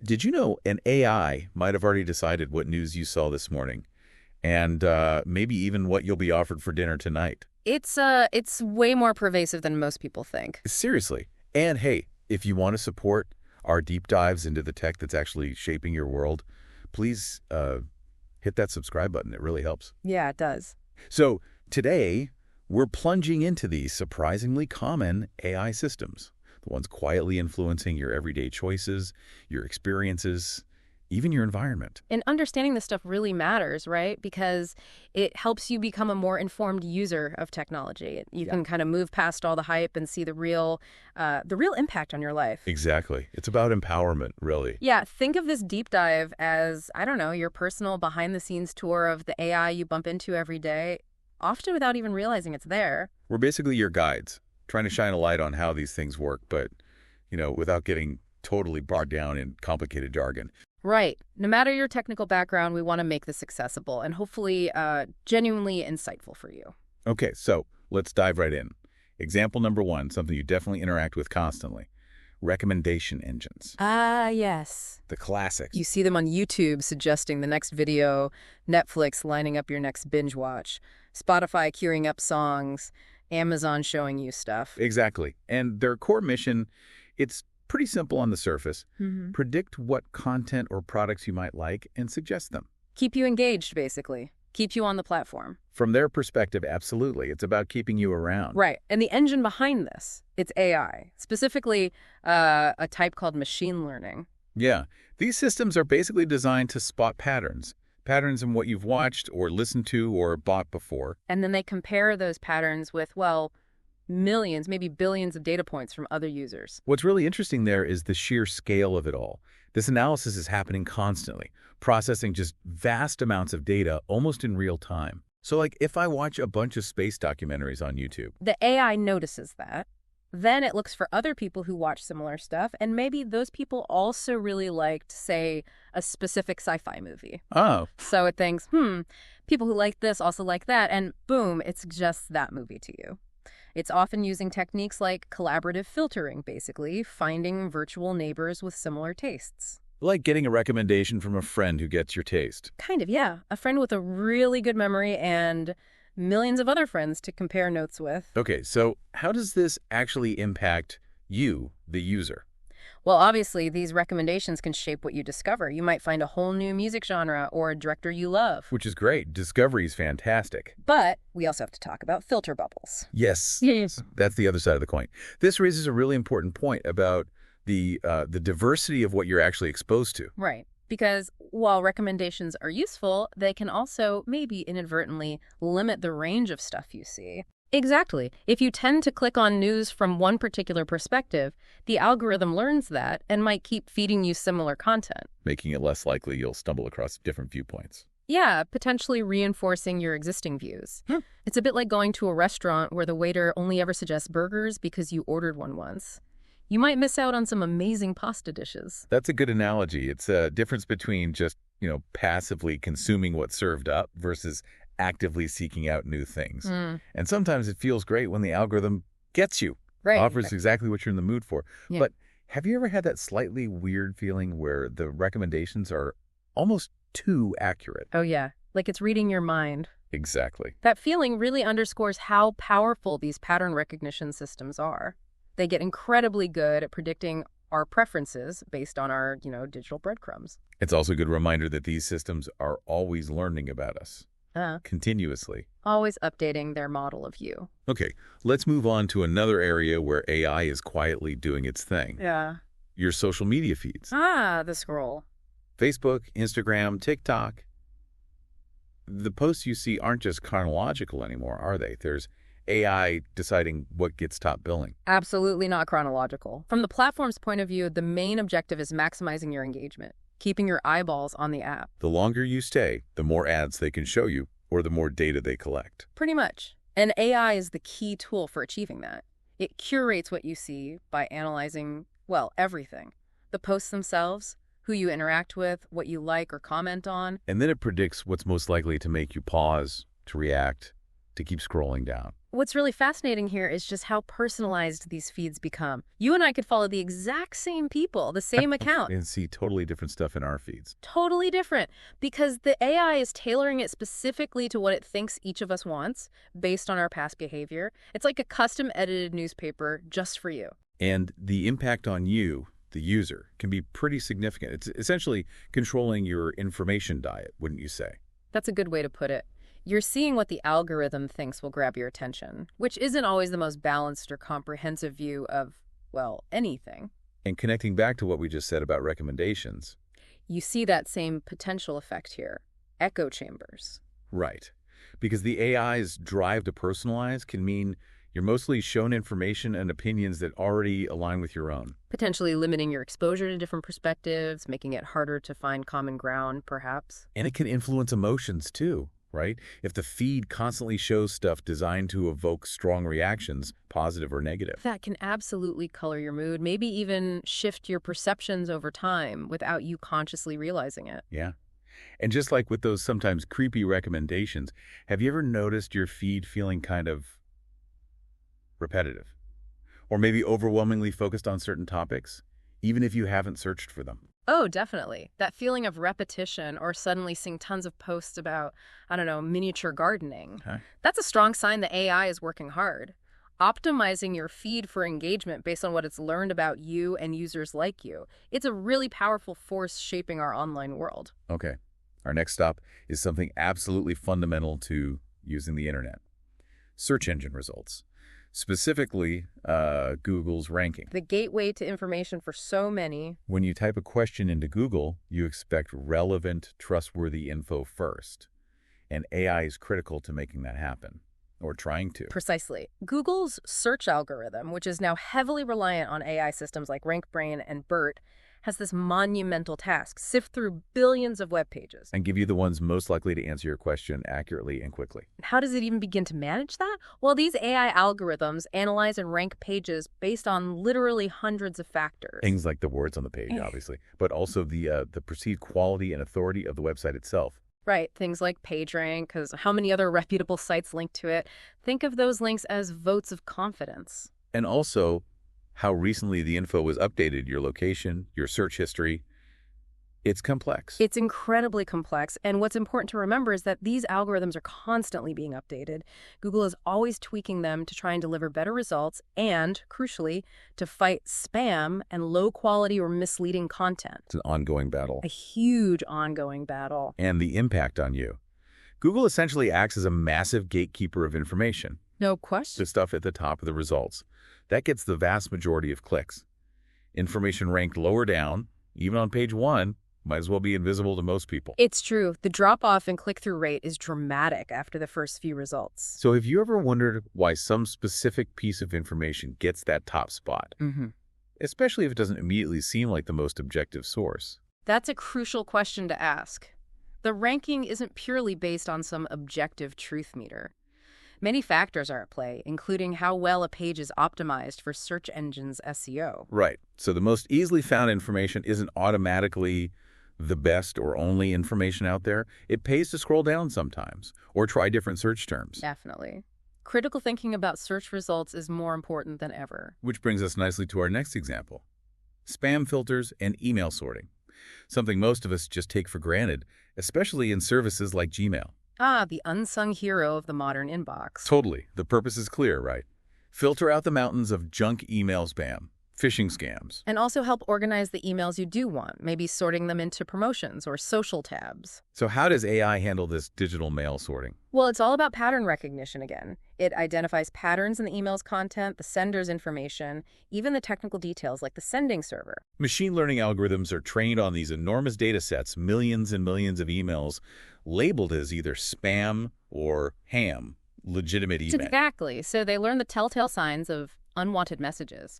Did you know an AI might have already decided what news you saw this morning and maybe even what you'll be offered for dinner tonight? It's way more pervasive than most people think. Seriously. And hey, if you want to support our deep dives into the tech that's actually shaping your world, please hit that subscribe button. It really helps. Yeah, it does. So today, we're plunging into these surprisingly common AI systems, the ones quietly influencing your everyday choices, your experiences, even your environment. And understanding this stuff really matters, right? Because it helps you become a more informed user of technology. You can kind of move past all the hype and see the real impact on your life. Exactly. It's about empowerment, really. Yeah, think of this deep dive as, I don't know, your personal behind-the-scenes tour of the AI you bump into every day, often without even realizing it's there. We're basically your guides, trying to shine a light on how these things work, but, without getting totally bogged down in complicated jargon. Right. No matter your technical background, we want to make this accessible and hopefully genuinely insightful for you. Okay, so let's dive right in. Example number 1, something you definitely interact with constantly. Recommendation engines. Ah, yes. The classics. You see them on YouTube suggesting the next video, Netflix lining up your next binge watch, Spotify queuing up songs, Amazon showing you stuff. Exactly. And their core mission, it's pretty simple on the surface. Predict what content or products you might like and suggest them. Keep you engaged, basically. Keep you on the platform. From their perspective, absolutely. It's about keeping you around. Right. And the engine behind this, it's AI, specifically a type called machine learning. Yeah. These systems are basically designed to spot patterns in what you've watched or listened to or bought before. And then they compare those patterns with, well, millions, maybe billions of data points from other users. What's really interesting there is the sheer scale of it all. This analysis is happening constantly, processing just vast amounts of data almost in real time. So like if I watch a bunch of space documentaries on YouTube, the AI notices that. Then it looks for other people who watch similar stuff, and maybe those people also really liked, say, a specific sci-fi movie. Oh. So it thinks, people who like this also like that, and boom, it suggests that movie to you. It's often using techniques like collaborative filtering, basically, finding virtual neighbors with similar tastes. Like getting a recommendation from a friend who gets your taste. Kind of, yeah. A friend with a really good memory and millions of other friends to compare notes with. Okay, so how does this actually impact you, the user? Well, obviously, these recommendations can shape what you discover. You might find a whole new music genre or a director you love. Which is great. Discovery is fantastic. But we also have to talk about filter bubbles. Yes. Yes. That's the other side of the coin. This raises a really important point about the diversity of what you're actually exposed to. Right. Because while recommendations are useful, they can also maybe inadvertently limit the range of stuff you see. Exactly. If you tend to click on news from one particular perspective, the algorithm learns that and might keep feeding you similar content. Making it less likely you'll stumble across different viewpoints. Yeah, potentially reinforcing your existing views. It's a bit like going to a restaurant where the waiter only ever suggests burgers because you ordered one once. You might miss out on some amazing pasta dishes. That's a good analogy. It's a difference between just, passively consuming what's served up versus actively seeking out new things. And sometimes it feels great when the algorithm gets you, offers exactly what you're in the mood for. Yeah. But have you ever had that slightly weird feeling where the recommendations are almost too accurate? Oh, yeah. Like it's reading your mind. Exactly. That feeling really underscores how powerful these pattern recognition systems are. They get incredibly good at predicting our preferences based on our, digital breadcrumbs. It's also a good reminder that these systems are always learning about us. Continuously. Always updating their model of you. Okay, let's move on to another area where AI is quietly doing its thing. Yeah. Your social media feeds. The scroll. Facebook, Instagram, TikTok. The posts you see aren't just chronological anymore, are they? There's AI deciding what gets top billing. Absolutely not chronological. From the platform's point of view, the main objective is maximizing your engagement, keeping your eyeballs on the app. The longer you stay, the more ads they can show you, or the more data they collect. Pretty much. And AI is the key tool for achieving that. It curates what you see by analyzing, everything. The posts themselves, who you interact with, what you like or comment on. And then it predicts what's most likely to make you pause, to react, to keep scrolling down. What's really fascinating here is just how personalized these feeds become. You and I could follow the exact same people, the same account. And see totally different stuff in our feeds. Totally different, because the AI is tailoring it specifically to what it thinks each of us wants based on our past behavior. It's like a custom edited newspaper just for you. And the impact on you, the user, can be pretty significant. It's essentially controlling your information diet, wouldn't you say? That's a good way to put it. You're seeing what the algorithm thinks will grab your attention, which isn't always the most balanced or comprehensive view of, well, anything. And connecting back to what we just said about recommendations. You see that same potential effect here. Echo chambers. Right. Because the AI's drive to personalize can mean you're mostly shown information and opinions that already align with your own. Potentially limiting your exposure to different perspectives, making it harder to find common ground, perhaps. And it can influence emotions, too. Right? If the feed constantly shows stuff designed to evoke strong reactions, positive or negative. That can absolutely color your mood, maybe even shift your perceptions over time without you consciously realizing it. Yeah. And just like with those sometimes creepy recommendations, have you ever noticed your feed feeling kind of repetitive? Or maybe overwhelmingly focused on certain topics, even if you haven't searched for them? Oh, definitely. That feeling of repetition or suddenly seeing tons of posts about, I don't know, miniature gardening. Okay. That's a strong sign the AI is working hard. Optimizing your feed for engagement based on what it's learned about you and users like you. It's a really powerful force shaping our online world. Okay. Our next stop is something absolutely fundamental to using the internet. Search engine results. Specifically, Google's ranking. The gateway to information for so many. When you type a question into Google, you expect relevant, trustworthy info first. And AI is critical to making that happen, or trying to. Precisely. Google's search algorithm, which is now heavily reliant on AI systems like RankBrain and BERT, has this monumental task: sift through billions of web pages. And give you the ones most likely to answer your question accurately and quickly. How does it even begin to manage that? Well, these AI algorithms analyze and rank pages based on literally hundreds of factors. Things like the words on the page, obviously, but also the perceived quality and authority of the website itself. Right, things like PageRank, because how many other reputable sites link to it? Think of those links as votes of confidence. And also how recently the info was updated, your location, your search history. It's complex. It's incredibly complex, and what's important to remember is that these algorithms are constantly being updated. Google is always tweaking them to try and deliver better results and, crucially, to fight spam and low-quality or misleading content. It's an ongoing battle. A huge ongoing battle. And the impact on you. Google essentially acts as a massive gatekeeper of information. No question. The stuff at the top of the results. That gets the vast majority of clicks. Information ranked lower down, even on page 1, might as well be invisible to most people. It's true. The drop-off in click-through rate is dramatic after the first few results. So have you ever wondered why some specific piece of information gets that top spot? Especially if it doesn't immediately seem like the most objective source. That's a crucial question to ask. The ranking isn't purely based on some objective truth meter. Many factors are at play, including how well a page is optimized for search engines' SEO. Right. So the most easily found information isn't automatically the best or only information out there. It pays to scroll down sometimes or try different search terms. Definitely. Critical thinking about search results is more important than ever. Which brings us nicely to our next example. Spam filters and email sorting. Something most of us just take for granted, especially in services like Gmail. Ah, the unsung hero of the modern inbox. Totally. The purpose is clear, right? Filter out the mountains of junk email spam, phishing scams. And also help organize the emails you do want, maybe sorting them into promotions or social tabs. So how does AI handle this digital mail sorting? Well, it's all about pattern recognition again. It identifies patterns in the email's content, the sender's information, even the technical details like the sending server. Machine learning algorithms are trained on these enormous data sets, millions and millions of emails, labeled as either spam or ham, legitimate email. Exactly. So they learn the telltale signs of unwanted messages.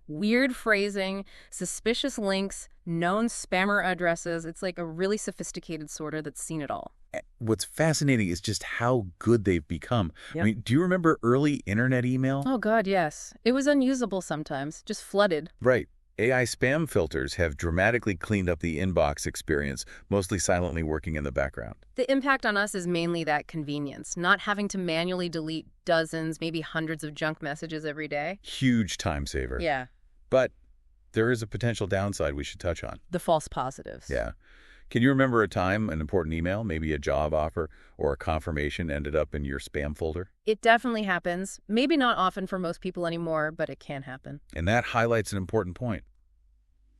Weird phrasing, suspicious links, known spammer addresses. It's like a really sophisticated sorter that's seen it all. What's fascinating is just how good they've become. Yep. I mean, do you remember early internet email? Oh, God, yes. It was unusable sometimes, just flooded. Right. AI spam filters have dramatically cleaned up the inbox experience, mostly silently working in the background. The impact on us is mainly that convenience, not having to manually delete dozens, maybe hundreds of junk messages every day. Huge time saver. Yeah. But there is a potential downside we should touch on. The false positives. Yeah. Can you remember a time an important email, maybe a job offer or a confirmation, ended up in your spam folder? It definitely happens. Maybe not often for most people anymore, but it can happen. And that highlights an important point.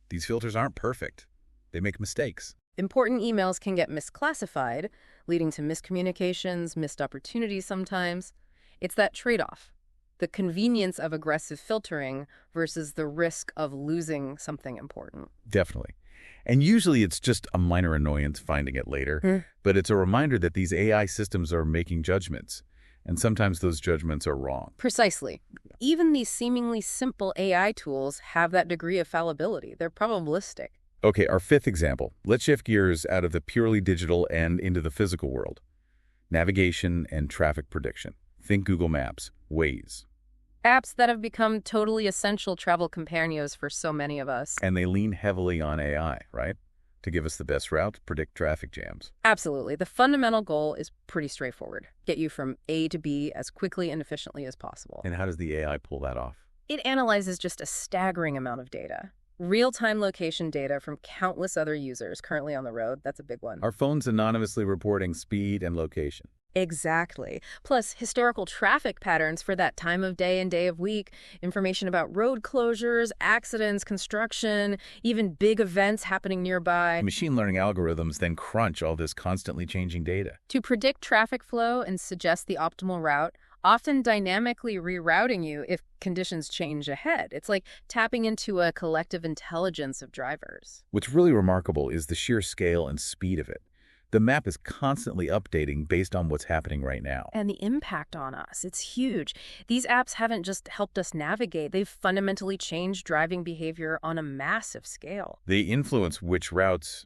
These filters aren't perfect. They make mistakes. Important emails can get misclassified, leading to miscommunications, missed opportunities sometimes. It's that trade-off. The convenience of aggressive filtering versus the risk of losing something important. Definitely. And usually it's just a minor annoyance finding it later, but it's a reminder that these AI systems are making judgments, and sometimes those judgments are wrong. Precisely. Even these seemingly simple AI tools have that degree of fallibility. They're probabilistic. Okay, our fifth example. Let's shift gears out of the purely digital and into the physical world. Navigation and traffic prediction. Think Google Maps, Waze. Apps that have become totally essential travel companions for so many of us. And they lean heavily on AI, right? To give us the best route, predict traffic jams. Absolutely. The fundamental goal is pretty straightforward. Get you from A to B as quickly and efficiently as possible. And how does the AI pull that off? It analyzes just a staggering amount of data. Real-time location data from countless other users currently on the road. That's a big one. Our phones anonymously reporting speed and location. Exactly. Plus, historical traffic patterns for that time of day and day of week, information about road closures, accidents, construction, even big events happening nearby. Machine learning algorithms then crunch all this constantly changing data to predict traffic flow and suggest the optimal route, often dynamically rerouting you if conditions change ahead. It's like tapping into a collective intelligence of drivers. What's really remarkable is the sheer scale and speed of it. The map is constantly updating based on what's happening right now. And the impact on us, it's huge. These apps haven't just helped us navigate, they've fundamentally changed driving behavior on a massive scale. They influence which routes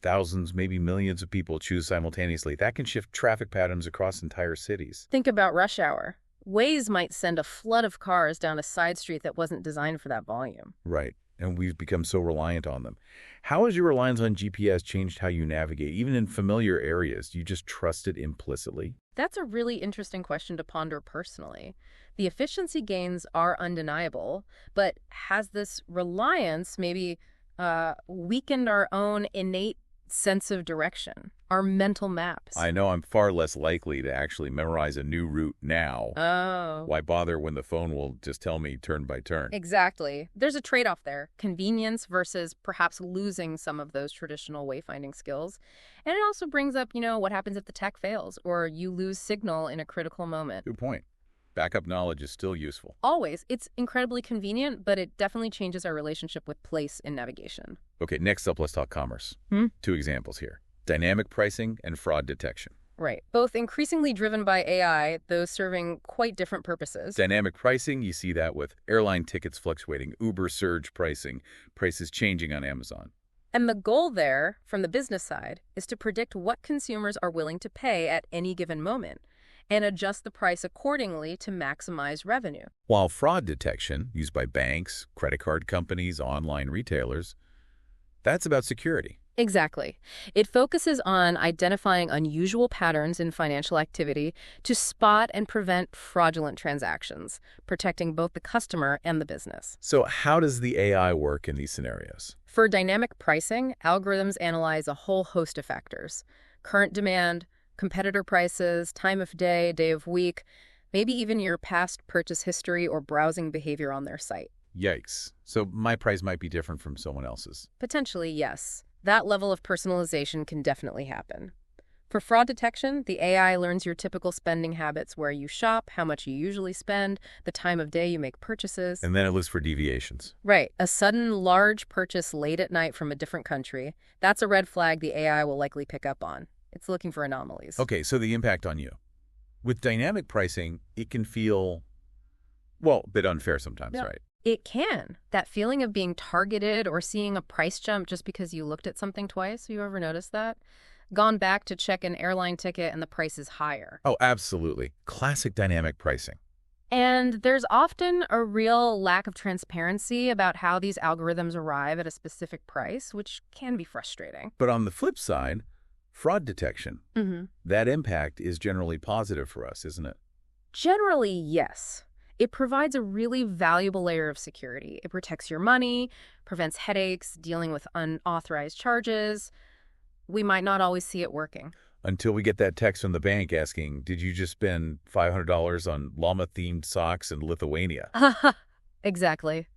thousands, maybe millions of people choose simultaneously. That can shift traffic patterns across entire cities. Think about rush hour. Waze might send a flood of cars down a side street that wasn't designed for that volume. Right. And we've become so reliant on them. How has your reliance on GPS changed how you navigate? Even in familiar areas, do you just trust it implicitly? That's a really interesting question to ponder personally. The efficiency gains are undeniable, but has this reliance maybe weakened our own innate sense of direction, our mental maps? I know I'm far less likely to actually memorize a new route now. Oh. Why bother when the phone will just tell me turn by turn? Exactly. There's a trade-off there, convenience versus perhaps losing some of those traditional wayfinding skills. And it also brings up, what happens if the tech fails or you lose signal in a critical moment. Good point. Backup knowledge is still useful. Always. It's incredibly convenient, but it definitely changes our relationship with place in navigation. Okay, next up, let's talk commerce. 2 examples here. Dynamic pricing and fraud detection. Right. Both increasingly driven by AI, those serving quite different purposes. Dynamic pricing, you see that with airline tickets fluctuating, Uber surge pricing, prices changing on Amazon. And the goal there, from the business side, is to predict what consumers are willing to pay at any given moment and adjust the price accordingly to maximize revenue. While fraud detection, used by banks, credit card companies, online retailers, that's about security. Exactly. It focuses on identifying unusual patterns in financial activity to spot and prevent fraudulent transactions, protecting both the customer and the business. So how does the AI work in these scenarios? For dynamic pricing, algorithms analyze a whole host of factors: current demand, competitor prices, time of day, day of week, maybe even your past purchase history or browsing behavior on their site. Yikes. So my price might be different from someone else's. Potentially, yes. That level of personalization can definitely happen. For fraud detection, the AI learns your typical spending habits, where you shop, how much you usually spend, the time of day you make purchases. And then it looks for deviations. Right. A sudden large purchase late at night from a different country, that's a red flag the AI will likely pick up on. It's looking for anomalies. Okay, so the impact on you. With dynamic pricing, it can feel, well, a bit unfair sometimes, right? It can. That feeling of being targeted or seeing a price jump just because you looked at something twice. You ever noticed that? Gone back to check an airline ticket and the price is higher. Oh, absolutely. Classic dynamic pricing. And there's often a real lack of transparency about how these algorithms arrive at a specific price, which can be frustrating. But on the flip side, fraud detection, that impact is generally positive for us, isn't it? Generally, yes. It provides a really valuable layer of security. It protects your money, prevents headaches, dealing with unauthorized charges. We might not always see it working. Until we get that text from the bank asking, did you just spend $500 on llama-themed socks in Lithuania? Exactly.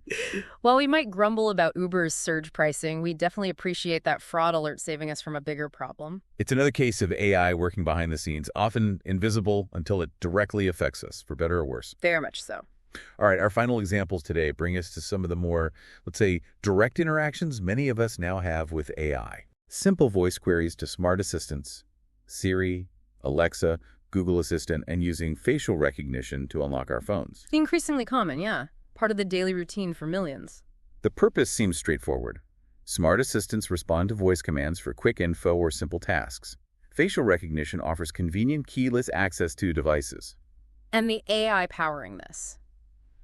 While we might grumble about Uber's surge pricing, we definitely appreciate that fraud alert saving us from a bigger problem. It's another case of AI working behind the scenes, often invisible until it directly affects us, for better or worse. Very much so. All right, our final examples today bring us to some of the more, let's say, direct interactions many of us now have with AI. Simple voice queries to smart assistants, Siri, Alexa, Google Assistant, and using facial recognition to unlock our phones. Increasingly common, yeah. Part of the daily routine for millions. The purpose seems straightforward. Smart assistants respond to voice commands for quick info or simple tasks. Facial recognition offers convenient keyless access to devices. And the AI powering this.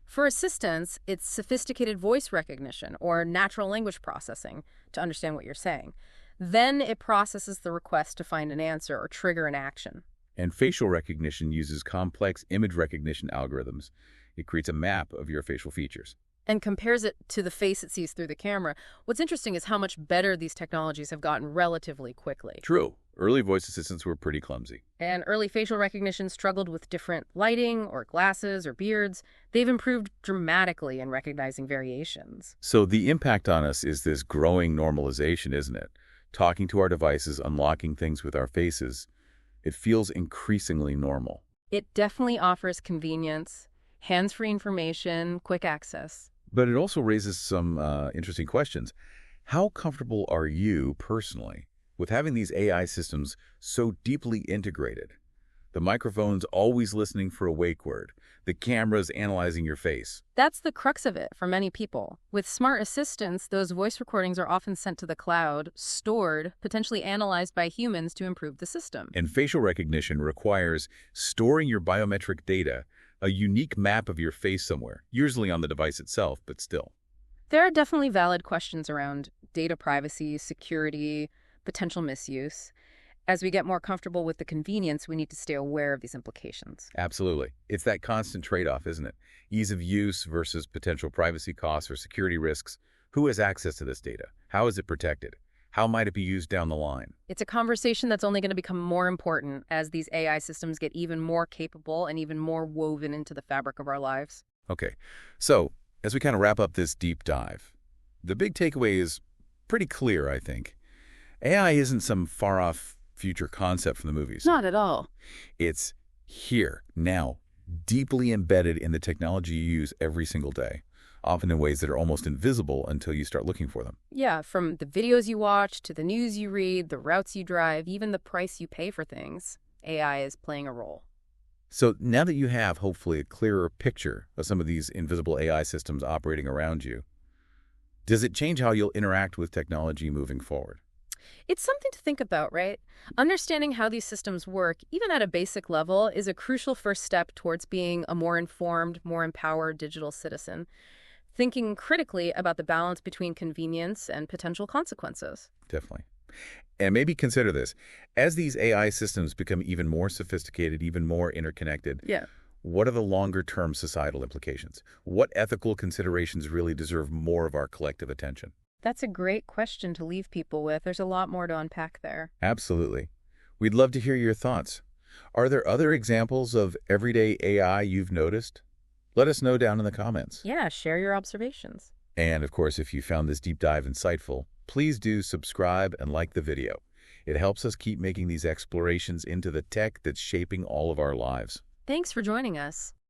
For assistants, it's sophisticated voice recognition or natural language processing to understand what you're saying. Then it processes the request to find an answer or trigger an action. And facial recognition uses complex image recognition algorithms. It creates a map of your facial features. And compares it to the face it sees through the camera. What's interesting is how much better these technologies have gotten relatively quickly. True. Early voice assistants were pretty clumsy. And early facial recognition struggled with different lighting or glasses or beards. They've improved dramatically in recognizing variations. So the impact on us is this growing normalization, isn't it? Talking to our devices, unlocking things with our faces. It feels increasingly normal. It definitely offers convenience, hands-free information, quick access. But it also raises some interesting questions. How comfortable are you personally with having these AI systems so deeply integrated? The microphone's always listening for a wake word. The camera's analyzing your face. That's the crux of it for many people. With smart assistants, those voice recordings are often sent to the cloud, stored, potentially analyzed by humans to improve the system. And facial recognition requires storing your biometric data, a unique map of your face somewhere, usually on the device itself, but still. There are definitely valid questions around data privacy, security, potential misuse. As we get more comfortable with the convenience, we need to stay aware of these implications. Absolutely. It's that constant trade-off, isn't it? Ease of use versus potential privacy costs or security risks. Who has access to this data? How is it protected? How might it be used down the line? It's a conversation that's only going to become more important as these AI systems get even more capable and even more woven into the fabric of our lives. Okay, so as we kind of wrap up this deep dive, the big takeaway is pretty clear, I think. AI isn't some far-off future concept from the movies. Not at all. It's here, now, deeply embedded in the technology you use every single day, often in ways that are almost invisible until you start looking for them. Yeah, from the videos you watch to the news you read, the routes you drive, even the price you pay for things, AI is playing a role. So now that you have, hopefully, a clearer picture of some of these invisible AI systems operating around you, does it change how you'll interact with technology moving forward? It's something to think about, right? Understanding how these systems work, even at a basic level, is a crucial first step towards being a more informed, more empowered digital citizen. Thinking critically about the balance between convenience and potential consequences. Definitely. And maybe consider this. As these AI systems become even more sophisticated, even more interconnected, what are the longer-term societal implications? What ethical considerations really deserve more of our collective attention? That's a great question to leave people with. There's a lot more to unpack there. Absolutely. We'd love to hear your thoughts. Are there other examples of everyday AI you've noticed? Let us know down in the comments. Yeah, share your observations. And of course, if you found this deep dive insightful, please do subscribe and like the video. It helps us keep making these explorations into the tech that's shaping all of our lives. Thanks for joining us.